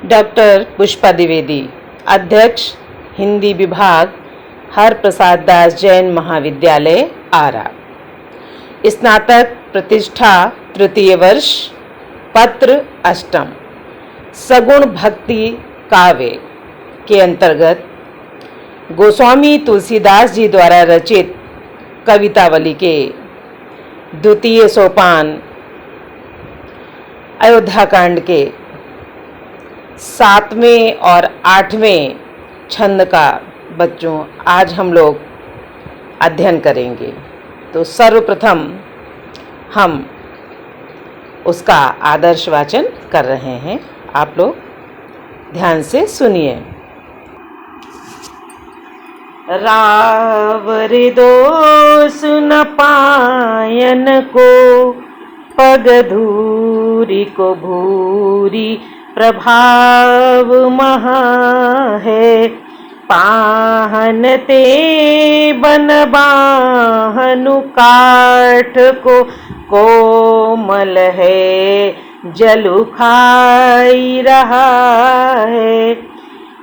Doctor Pushpa Dwivedi, अध्यक्ष हिंदी विभाग, हर प्रसाद दास जैन महाविद्यालय आरा। स्नातक प्रतिष्ठा तृतीय वर्ष, पत्र अष्टम, सगुण भक्ति काव्य के अंतर्गत गोस्वामी तुलसीदास जी द्वारा रचित कवितावली के द्वितीय सोपान अयोध्या कांड के 7वें और 8वें छंद का बच्चों आज हम लोग अध्ययन करेंगे। तो सर्वप्रथम हम उसका आदर्श वाचन कर रहे हैं, आप लोग ध्यान से सुनिए। रावर दोष न पायन को, पग धूरी को भूरी प्रभाव महा है। पाहन ते बन बाहनु काठ को, कोमल है जलु खाई रहा है।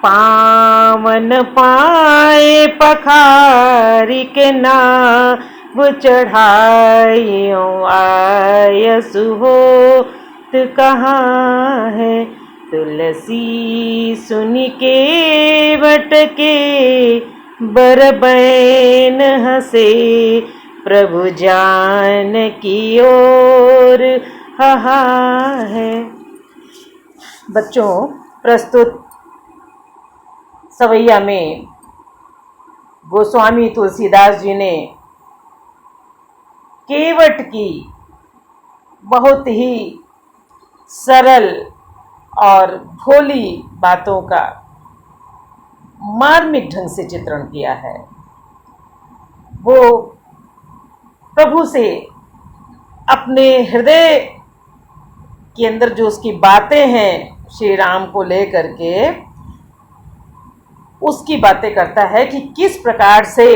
पावन पाए पखारी के नाव चढ़ाइयों आयसु होत कहाँ है। तुलसी सुनि के वट के बरबैन हंसे, प्रभु जान की ओर हहा है। बच्चों, प्रस्तुत सवैया में गोस्वामी तुलसीदास जी ने केवट की बहुत ही सरल और भोली बातों का मार्मिक ढंग से चित्रण किया है। वो प्रभु से अपने हृदय के अंदर जो उसकी बातें हैं श्री राम को लेकर के, उसकी बातें करता है कि किस प्रकार से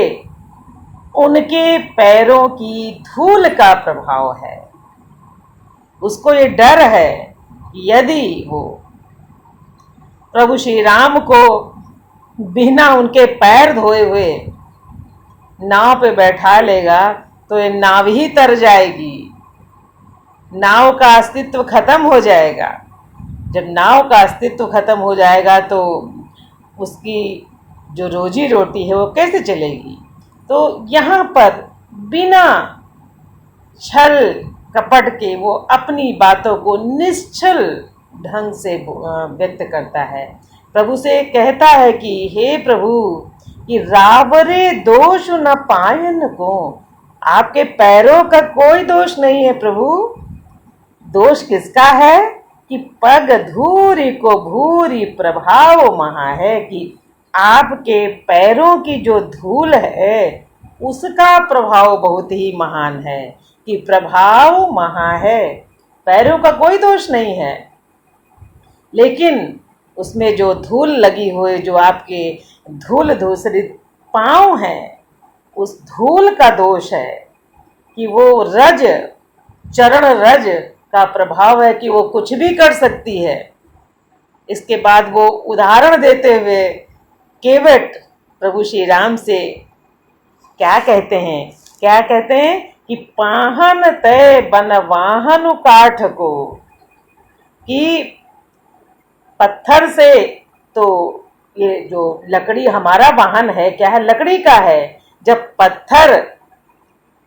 उनके पैरों की धूल का प्रभाव है। उसको ये डर है कि यदि वो प्रभु श्री राम को बिना उनके पैर धोए हुए नाव पे बैठा लेगा तो ये नाव ही तर जाएगी, नाव का अस्तित्व खत्म हो जाएगा। जब नाव का अस्तित्व खत्म हो जाएगा तो उसकी जो रोजी रोटी है वो कैसे चलेगी। तो यहाँ पर बिना छल कपट के वो अपनी बातों को निश्चल ढंग से व्यक्त करता है। प्रभु से कहता है कि हे प्रभु, कि रावरे दोष न पायन को, आपके पैरों का कोई दोष नहीं है प्रभु। दोष किसका है कि पग धूरी को भूरी प्रभाव महा है, कि आपके पैरों की जो धूल है उसका प्रभाव बहुत ही महान है, कि प्रभाव महा है। पैरों का कोई दोष नहीं है, लेकिन उसमें जो धूल लगी हुई, जो आपके धूल धूसरित पाँव हैं, उस धूल का दोष है कि वो रज, चरण रज का प्रभाव है कि वो कुछ भी कर सकती है। इसके बाद वो उदाहरण देते हुए केवट प्रभु श्री राम से क्या कहते हैं कि पाहन तय बन वाहन काठ को, कि पत्थर से, तो ये जो लकड़ी हमारा वाहन है क्या है, लकड़ी का है। जब पत्थर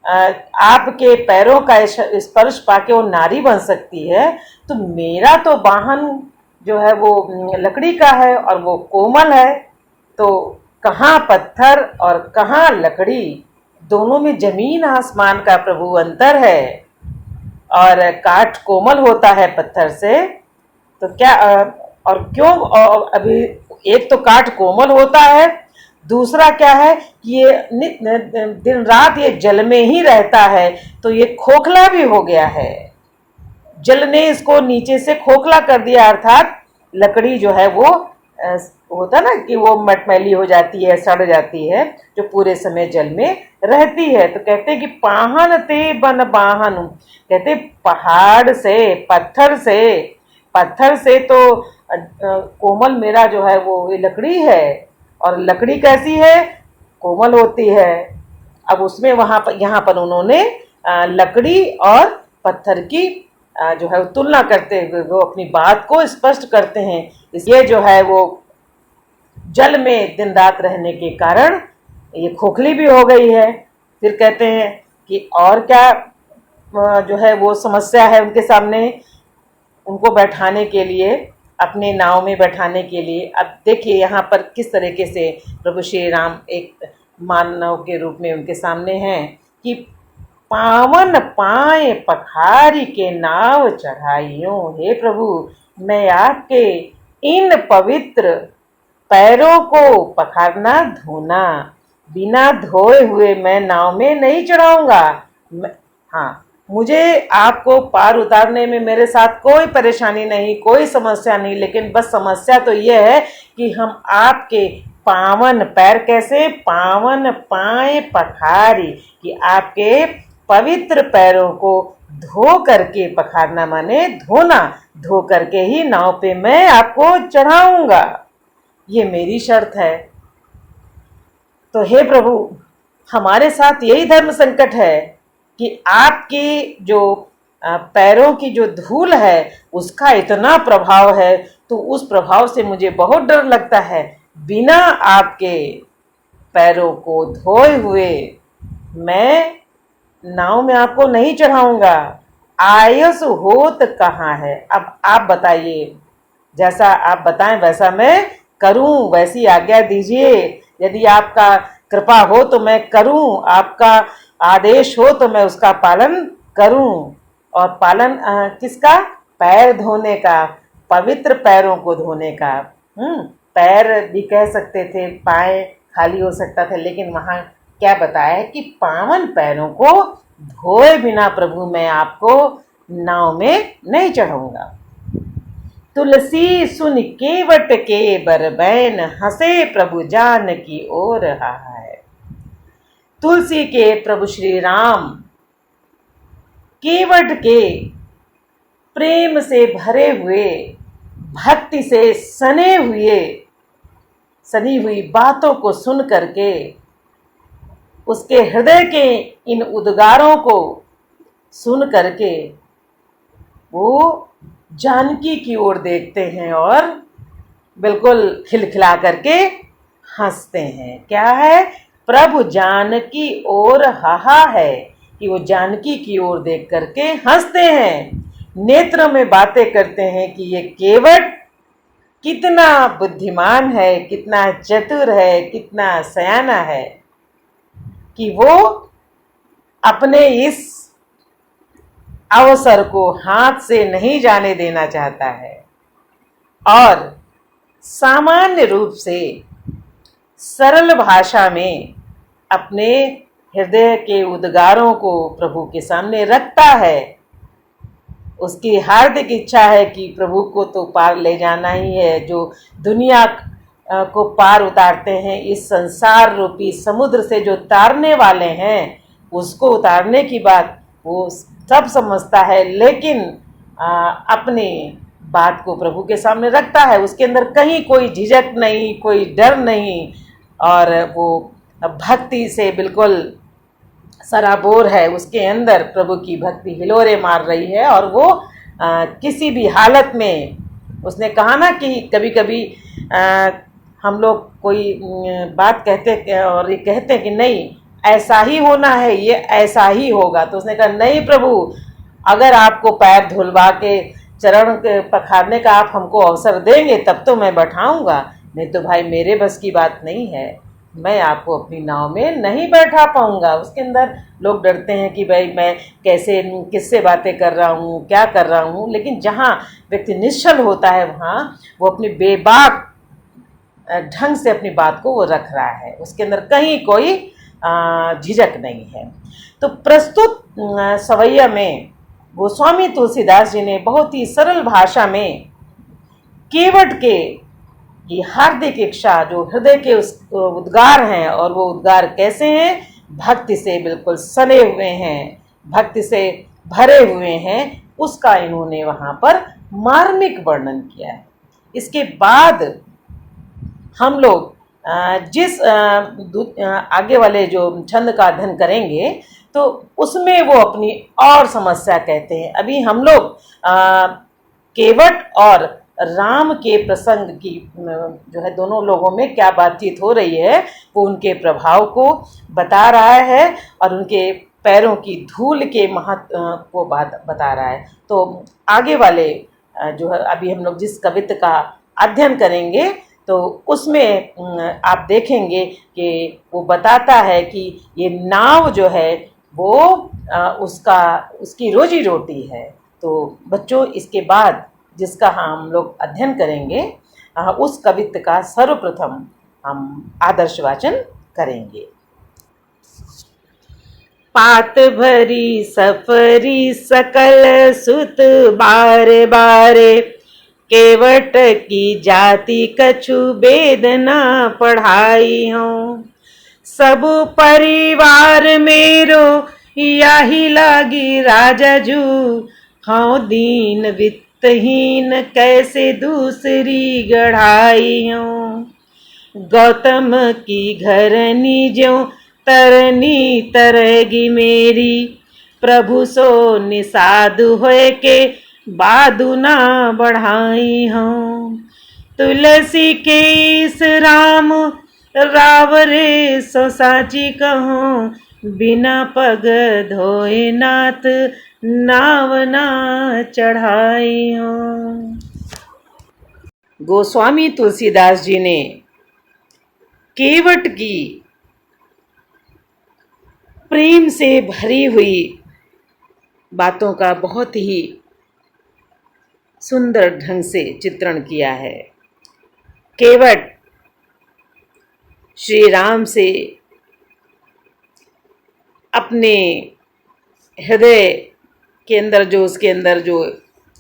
आपके पैरों का स्पर्श पाके वो नारी बन सकती है, तो मेरा तो वाहन जो है वो लकड़ी का है और वो कोमल है। तो कहाँ पत्थर और कहाँ लकड़ी, दोनों में जमीन आसमान का प्रभु अंतर है। और काठ कोमल होता है पत्थर से, तो क्या और क्यों, और अभी एक तो काठ कोमल होता है, दूसरा क्या है कि ये दिन रात ये जल में ही रहता है, तो ये खोखला भी हो गया है। जल ने इसको नीचे से खोखला कर दिया, अर्थात लकड़ी जो है वो होता ना कि वो मटमैली हो जाती है, सड़ जाती है, जो पूरे समय जल में रहती है। तो कहते हैं कि पाहन ते बन बाहन, कहते पहाड़ से, पत्थर से पत्थर से तो कोमल मेरा जो है वो ये लकड़ी है, और लकड़ी कैसी है, कोमल होती है। अब उसमें वहां पर यहाँ पर उन्होंने लकड़ी और पत्थर की जो है तुलना करते हुए वो अपनी बात को स्पष्ट करते हैं। इसलिए जो है वो जल में दिन रात रहने के कारण ये खोखली भी हो गई है। फिर कहते हैं कि और क्या जो है वो समस्या है उनके सामने, उनको बैठाने के लिए, अपने नाव में बैठाने के लिए। अब देखिए यहाँ पर किस तरीके से प्रभु श्री राम एक मानव के रूप में उनके सामने हैं कि पावन पाए पखारी के नाव चढ़ाइयों। हे प्रभु, मैं आपके इन पवित्र पैरों को पखारना धोना, बिना धोए हुए मैं नाव में नहीं चढ़ाऊंगा। हाँ, मुझे आपको पार उतारने में मेरे साथ कोई परेशानी नहीं, कोई समस्या नहीं, लेकिन बस समस्या तो ये है कि हम आपके पावन पैर, कैसे पावन पाए पखारी, कि आपके पवित्र पैरों को धो करके, पखारना माने धोना, धो करके ही नाव पे मैं आपको चढ़ाऊंगा, ये मेरी शर्त है। तो हे प्रभु, हमारे साथ यही धर्म संकट है कि आपकी जो पैरों की जो धूल है उसका इतना प्रभाव है, तो उस प्रभाव से मुझे बहुत डर लगता है। बिना आपके पैरों को धोए हुए मैं नाव में आपको नहीं चढ़ाऊंगा। आयस होत कहाँ है। अब आप बताइए, जैसा आप बताएं वैसा मैं करूं, वैसी आज्ञा दीजिए। यदि आपका कृपा हो तो मैं करूं, आपका आदेश हो तो मैं उसका पालन करूं। और पालन किसका? पैर धोने का, पवित्र पैरों को धोने का। पैर भी कह सकते थे, पाए खाली हो सकता था, लेकिन वहां क्या बताया है कि पावन पैरों को धोए बिना प्रभु मैं आपको नाव में नहीं चढ़ाऊंगा। तुलसी सुन केवट के बरबैन, हंसे प्रभु जान की ओर है। तुलसी के प्रभु श्री राम केवट के प्रेम से भरे हुए, भक्ति से सनी हुई बातों को सुन करके, उसके हृदय के इन उद्गारों को सुन करके वो जानकी की ओर देखते हैं और बिल्कुल खिलखिला करके हंसते हैं। क्या है? प्रभु जानकी ओर हाहा है, कि वो जानकी की ओर देख करके हंसते हैं, नेत्रों में बातें करते हैं कि ये केवट कितना बुद्धिमान है, कितना चतुर है, कितना सयाना है, कि वो अपने इस अवसर को हाथ से नहीं जाने देना चाहता है और सामान्य रूप से सरल भाषा में अपने हृदय के उद्गारों को प्रभु के सामने रखता है। उसकी हार्दिक इच्छा है कि प्रभु को तो पार ले जाना ही है। जो दुनिया को पार उतारते हैं, इस संसार रूपी समुद्र से जो तारने वाले हैं, उसको उतारने की बात वो सब समझता है, लेकिन अपनी बात को प्रभु के सामने रखता है। उसके अंदर कहीं कोई झिझक नहीं, कोई डर नहीं, और वो भक्ति से बिल्कुल सराबोर है। उसके अंदर प्रभु की भक्ति हिलोरे मार रही है, और वो किसी भी हालत में, उसने कहा ना कि कभी कभी हम लोग कोई बात कहते और ये कहते हैं कि नहीं ऐसा ही होना है, ये ऐसा ही होगा, तो उसने कहा नहीं प्रभु, अगर आपको पैर धुलवा के चरण के पखारने का आप हमको अवसर देंगे तब तो मैं बैठाऊंगा, नहीं तो भाई मेरे बस की बात नहीं है, मैं आपको अपनी नाव में नहीं बैठा पाऊंगा। उसके अंदर लोग डरते हैं कि भाई मैं कैसे, किससे बातें कर रहा हूँ, क्या कर रहा हूँ, लेकिन जहाँ व्यक्ति निश्चल होता है वहाँ वो अपनी बेबाक ढंग से अपनी बात को वो रख रहा है, उसके अंदर कहीं कोई झिझक नहीं है। तो प्रस्तुत सवैया में गोस्वामी तुलसीदास जी ने बहुत ही सरल भाषा में केवट के की हार्दिक इच्छा, जो हृदय के उस उद्गार हैं, और वो उद्गार कैसे हैं? भक्ति से बिल्कुल सने हुए हैं, भक्ति से भरे हुए हैं, उसका इन्होंने वहाँ पर मार्मिक वर्णन किया है। इसके बाद हम लोग आगे वाले जो छंद का अध्ययन करेंगे तो उसमें वो अपनी और समस्या कहते हैं। अभी हम लोग केवट और राम के प्रसंग की जो है दोनों लोगों में क्या बातचीत हो रही है वो उनके प्रभाव को बता रहा है और उनके पैरों की धूल के महत्व को बता रहा है। तो आगे वाले जो है अभी हम लोग जिस कवित्त का अध्ययन करेंगे तो उसमें आप देखेंगे कि वो बताता है कि ये नाव जो है वो उसकी रोजी रोटी है। तो बच्चों इसके बाद जिसका हम लोग अध्ययन करेंगे उस कवित्त का सर्वप्रथम हम आदर्श वाचन करेंगे। पात भरी सफरी सकल सुत बारे बारे, केवट की जाति कछु वेद न पढ़ाई हो। सब परिवार मेरो यही लागी राजा जू, हाँ दीन वित्तहीन कैसे दूसरी गढ़ाई हो। गौतम की घरनी ज्यों तरनी तरगी मेरी, प्रभु सो निषादु होए के बादु ना बढ़ाई हूँ। तुलसी के इस राम रावरे सो साची कहूँ, बिना पग धोए नाथ नाव ना चढ़ाई हूँ। गोस्वामी तुलसीदास जी ने केवट की प्रेम से भरी हुई बातों का बहुत ही सुंदर ढंग से चित्रण किया है। केवट श्री राम से अपने हृदय के अंदर जो उसके अंदर जो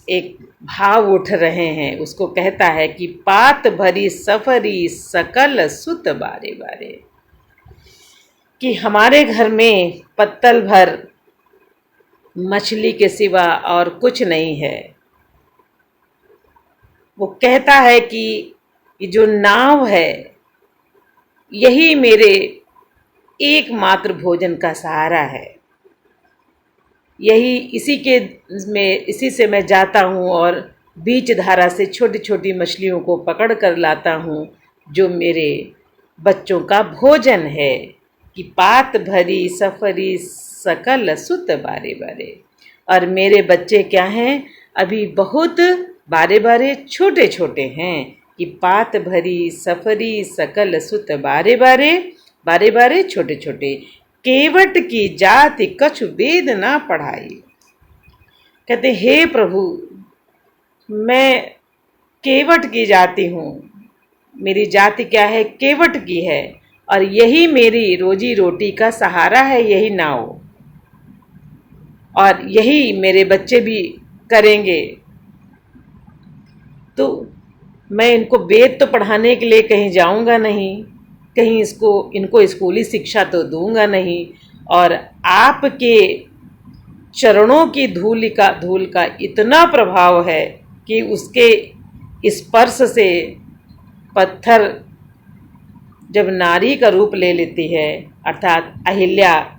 एक भाव उठ रहे हैं उसको कहता है कि पात भरी सफरी सकल सुत बारे बारे, कि हमारे घर में पत्तल भर मछली के सिवा और कुछ नहीं है। वो कहता है कि ये जो नाव है यही मेरे एकमात्र भोजन का सहारा है। यही इसी से मैं जाता हूँ और बीच धारा से छोटी छोटी मछलियों को पकड़ कर लाता हूँ जो मेरे बच्चों का भोजन है। कि पात भरी सफरी सकल सुत बारे बारे, और मेरे बच्चे क्या हैं अभी बहुत बारे बारे छोटे छोटे हैं। कि पात भरी सफरी सकल सुत बारे बारे, बारे बारे छोटे छोटे, केवट की जाति कछु वेद ना पढ़ाई। कहते हे प्रभु मैं केवट की जाति हूँ, मेरी जाति क्या है केवट की है, और यही मेरी रोजी रोटी का सहारा है, यही नाव, और यही मेरे बच्चे भी करेंगे। तो मैं इनको वेद तो पढ़ाने के लिए कहीं जाऊंगा नहीं, कहीं इनको स्कूली शिक्षा तो दूंगा नहीं, और आपके चरणों की धूल का इतना प्रभाव है कि उसके स्पर्श से पत्थर जब नारी का रूप ले लेती है, अर्थात अहिल्या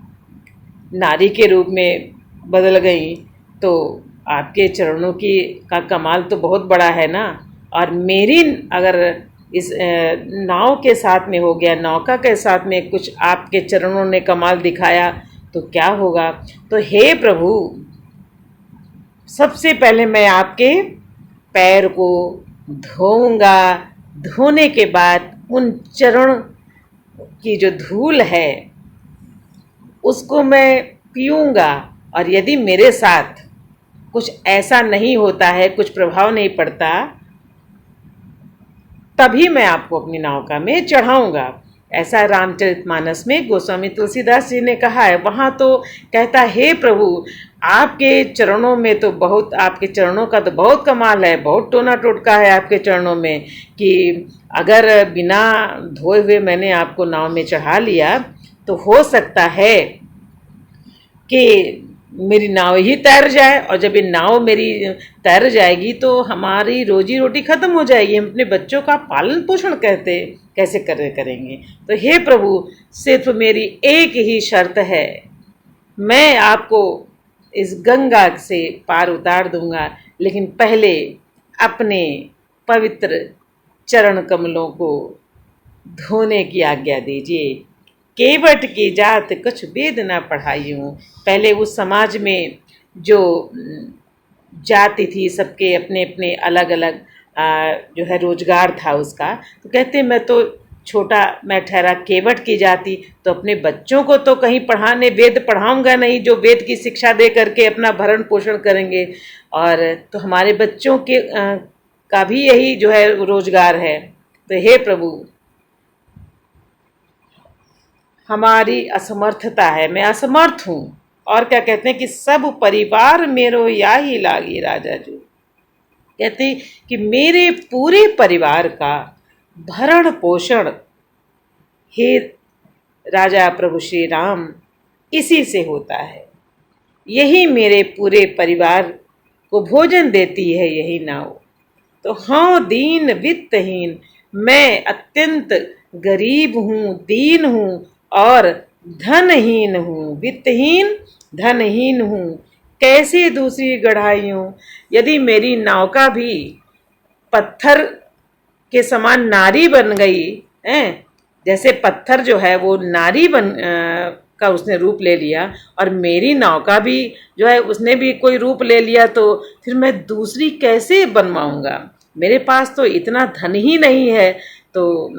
नारी के रूप में बदल गई, तो आपके चरणों का कमाल तो बहुत बड़ा है ना। और मेरी अगर इस नाव के साथ में हो गया, नौका के साथ में कुछ आपके चरणों ने कमाल दिखाया तो क्या होगा। तो हे प्रभु सबसे पहले मैं आपके पैर को धोऊंगा, धोने के बाद उन चरण की जो धूल है उसको मैं पीऊँगा, और यदि मेरे साथ कुछ ऐसा नहीं होता है, कुछ प्रभाव नहीं पड़ता, तभी मैं आपको अपनी नौका में चढ़ाऊंगा। ऐसा रामचरितमानस में गोस्वामी तुलसीदास जी ने कहा है। वहाँ तो कहता हे प्रभु आपके चरणों में तो बहुत, आपके चरणों का तो बहुत कमाल है, बहुत टोना टोटका है आपके चरणों में, कि अगर बिना धोए हुए मैंने आपको नाव में चढ़ा लिया तो हो सकता है कि मेरी नाव ही तैर जाए, और जब ये नाव मेरी तैर जाएगी तो हमारी रोजी रोटी खत्म हो जाएगी, हम अपने बच्चों का पालन पोषण कैसे करेंगे। तो हे प्रभु, सिर्फ मेरी एक ही शर्त है, मैं आपको इस गंगा से पार उतार दूंगा, लेकिन पहले अपने पवित्र चरण कमलों को धोने की आज्ञा दीजिए। केवट की जात कुछ वेद न पढ़ाइयों। पहले उस समाज में जो जाति थी, सबके अपने अपने अलग अलग जो है रोजगार था उसका, तो कहते मैं तो छोटा, मैं ठहरा केवट की जाति, तो अपने बच्चों को तो कहीं पढ़ाने वेद पढ़ाऊंगा नहीं, जो वेद की शिक्षा दे करके अपना भरण पोषण करेंगे, और तो हमारे बच्चों के का भी यही जो है रोजगार है। तो हे प्रभु, हमारी असमर्थता है, मैं असमर्थ हूँ। और क्या कहते हैं कि सब परिवार मेरो या ही लागी राजा जी। कहते हैं कि मेरे पूरे परिवार का भरण पोषण हे राजा प्रभु श्री राम इसी से होता है। यही मेरे पूरे परिवार को भोजन देती है, यही नाव। तो हाँ, दीन वित्तहीन, मैं अत्यंत गरीब हूँ, दीन हूँ और धनहीन हूँ, वित्तहीन धनहीन हूँ। कैसे दूसरी गढ़ाइयों, यदि मेरी नौका भी पत्थर के समान नारी बन गई है, जैसे पत्थर जो है वो नारी का उसने रूप ले लिया, और मेरी नौका भी जो है उसने भी कोई रूप ले लिया, तो फिर मैं दूसरी कैसे बनवाऊंगा। मेरे पास तो इतना धन ही नहीं है, तो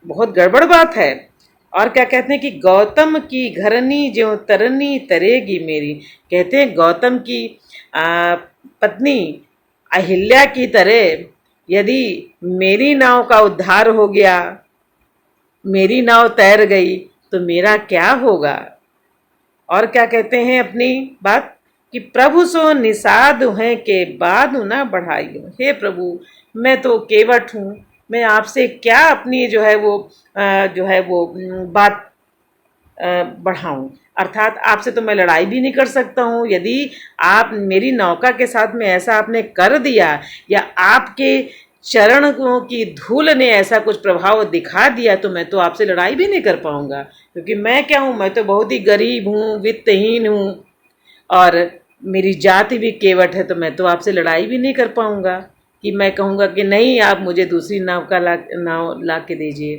बहुत गड़बड़ बात है। और क्या कहते हैं कि गौतम की घरनी ज्यों तरनी तरेगी मेरी। कहते हैं गौतम की पत्नी अहिल्या की तरह यदि मेरी नाव का उद्धार हो गया, मेरी नाव तैर गई, तो मेरा क्या होगा। और क्या कहते हैं अपनी बात कि प्रभु सो निषाद हैं के बाद ना बढ़ाइयो। हे प्रभु, मैं तो केवट हूँ, मैं आपसे क्या अपनी जो है वो बात बढ़ाऊं। अर्थात आपसे तो मैं लड़ाई भी नहीं कर सकता हूँ। यदि आप मेरी नौका के साथ में ऐसा आपने कर दिया, या आपके चरणों की धूल ने ऐसा कुछ प्रभाव दिखा दिया, तो मैं तो आपसे लड़ाई भी नहीं कर पाऊंगा, क्योंकि मैं क्या हूँ, मैं तो बहुत ही गरीब हूँ, वित्तहीन हूँ, और मेरी जाति भी केवट है। तो मैं तो आपसे लड़ाई भी नहीं कर पाऊंगा कि मैं कहूँगा कि नहीं, आप मुझे दूसरी नाव ला के दीजिए।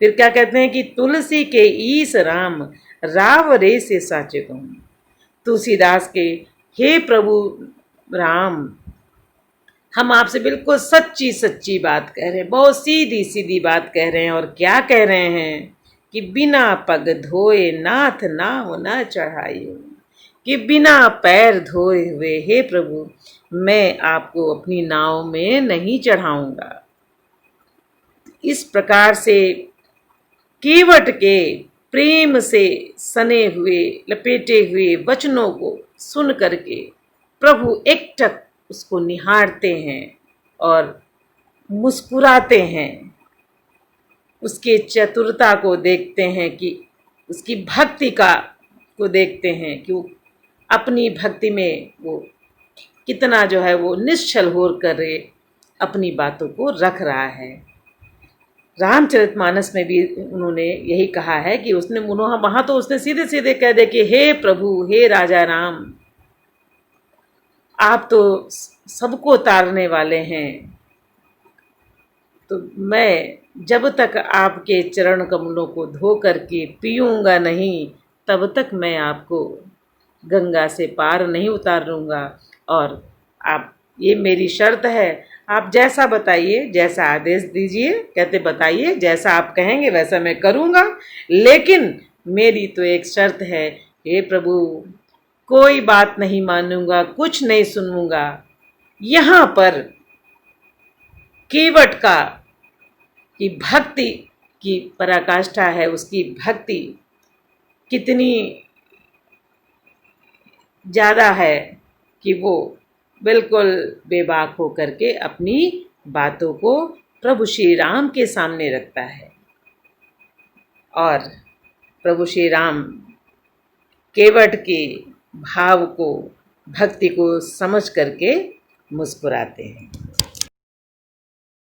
फिर क्या कहते हैं कि तुलसी के ईस राम राव रे से साचे कहूँ। तुलसीदास के हे प्रभु राम, हम आपसे बिल्कुल सच्ची सच्ची बात कह रहे हैं, बहुत सीधी सीधी बात कह रहे हैं। और क्या कह रहे हैं कि बिना पग धोए नाथ नाव न चढ़ाइयो। कि बिना पैर धोए हुए हे प्रभु, मैं आपको अपनी नाव में नहीं चढ़ाऊंगा। इस प्रकार से केवट के प्रेम से सने हुए लपेटे हुए वचनों को सुन करके प्रभु एकटक उसको निहारते हैं और मुस्कुराते हैं। उसके चतुरता को देखते हैं, कि उसकी भक्ति को देखते हैं कि वो अपनी भक्ति में वो कितना जो है वो निश्चल होकर करे अपनी बातों को रख रहा है। रामचरितमानस में भी उन्होंने यही कहा है कि उसने वहां तो उसने सीधे सीधे कह दे कि हे प्रभु, हे राजा राम, आप तो सबको तारने वाले हैं, तो मैं जब तक आपके चरण कमलों को धो करके पीऊंगा नहीं, तब तक मैं आपको गंगा से पार नहीं उतारूंगा। और आप, ये मेरी शर्त है, आप जैसा बताइए, जैसा आदेश दीजिए, कहते बताइए, जैसा आप कहेंगे वैसा मैं करूंगा, लेकिन मेरी तो एक शर्त है, हे प्रभु, कोई बात नहीं मानूंगा, कुछ नहीं सुनूंगा। यहाँ पर केवट की भक्ति की पराकाष्ठा है, उसकी भक्ति कितनी ज़्यादा है कि वो बिल्कुल बेबाक होकर के अपनी बातों को प्रभु श्री राम के सामने रखता है। और प्रभु श्री राम केवट की भाव को, भक्ति को समझ करके मुस्कुराते हैं।